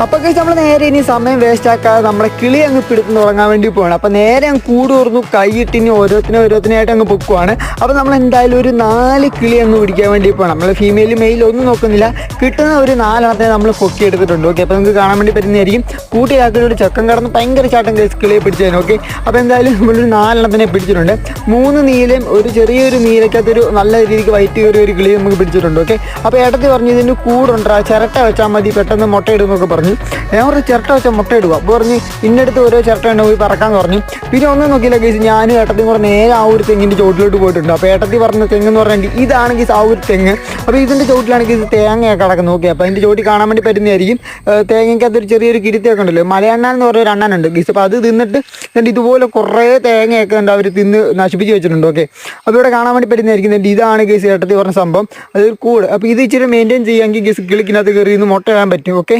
അപ്പോൾ ഗൈസ് നമ്മൾ നേരെ ഇനി സമയം വേസ്റ്റ് ആക്കാതെ നമ്മളെ കിളി അങ്ങ് പിടുത്തം തുടങ്ങാൻ വേണ്ടി പോവാണ്. അപ്പോൾ നേരെ അങ്ങ് കൂട് തുറന്നു കൈയിട്ട് ഇനി ഓരോരുത്തനായിട്ട് അങ്ങ് പൊക്കുവാണ്. അപ്പോൾ നമ്മൾ എന്തായാലും ഒരു 4 കിളി അങ്ങ് പിടിക്കാൻ വേണ്ടി പോകണം. നമ്മൾ ഫീമെയിൽ മെയിൽ ഒന്നും നോക്കുന്നില്ല, കിട്ടുന്ന ഒരു 4 നമ്മൾ പൊക്കി എടുത്തിട്ടുണ്ട്. ഓക്കെ, അപ്പോൾ നിങ്ങൾക്ക് കാണാൻ വേണ്ടി പറ്റുന്നതായിരിക്കും. കൂട്ടിയാക്കിയൊരു ചെക്കൻ കടന്ന് ഭയങ്കര ചാട്ടം ഗൈസ് കിളിയെ പിടിച്ചതിന്. ഓക്കെ, അപ്പോൾ എന്തായാലും നമ്മളൊരു 4 പിടിച്ചിട്ടുണ്ട്. 3 നീലയും ഒരു ചെറിയൊരു നീലയ്ക്കകത്തൊരു നല്ല രീതിക്ക് വൈറ്റ് കയറിയ ഒരു കിളി നമുക്ക് പിടിച്ചിട്ടുണ്ട്. ഓക്കെ, അപ്പോൾ ഏട്ടത്തി പറഞ്ഞു ഇതിന് കൂടുണ്ട്, ചിരട്ട വെച്ചാൽ മതി പെട്ടെന്ന് മുട്ട ഇടുന്നൊക്കെ പറഞ്ഞു. ഞാൻ ഒരു ചിരട്ട വെച്ചാൽ മുട്ട ഇടുക. അപ്പോൾ പറഞ്ഞ് ഇന്നടുത്ത് ഓരോ ചിരട്ട ഉണ്ട് പോയി പറക്കാന്ന് പറഞ്ഞു. പിന്നെ ഒന്നും നോക്കിയില്ല ഗൈസ്, ഞാനും ഏട്ടത്തിയും കൂടെ നേരെ ആ ഒരു തെങ്ങിൻ്റെ ചോട്ടിലോട്ട് പോയിട്ടുണ്ട്. അപ്പോൾ ഏട്ടത്തി പറഞ്ഞ തെങ്ങെന്ന് പറഞ്ഞിട്ട് ഇതാണ് ഗൈസ് ആ ഒരു തെങ്ങ്. അപ്പോൾ ഇതിൻ്റെ ചോട്ടിലാണ് ഗൈസ് തേങ്ങയൊക്കെ കിടക്കുന്നത്. ഓക്കെ, അപ്പോൾ അതിൻ്റെ ചോട്ടി കാണാൻ വേണ്ടി പറ്റുന്നതായിരിക്കും. തേങ്ങയ്ക്കകത്തൊരു ചെറിയൊരു കിരുത്തിയൊക്കെ ഉണ്ടല്ലോ, മലയണ്ണാൻ എന്ന് പറഞ്ഞൊരു അണ്ണനുണ്ട് ഗൈസ്. അപ്പോൾ അത് തിന്നിട്ട് എന്നിട്ട് ഇതുപോലെ കുറേ തേങ്ങയൊക്കെ ഉണ്ട് അവർ തിന്ന് നശിപ്പിച്ച് വെച്ചിട്ടുണ്ട്. ഓക്കെ, അപ്പോൾ ഇവിടെ കാണാൻ വേണ്ടി പറ്റുന്നതായിരിക്കും. എന്നിട്ട് ഇതാണ് ഗൈസ് ഏട്ടത്തി പറഞ്ഞ സംഭവം, അതൊരു കൂട്. അപ്പോൾ ഇത് ഇച്ചിരി മെയിൻറ്റെയിൻ ചെയ്യാമെങ്കിൽ ഗൈസ് കിളിക്കിനകത്ത് കയറി നിന്ന് മുട്ട ഇടാൻ പറ്റും. ഓക്കെ.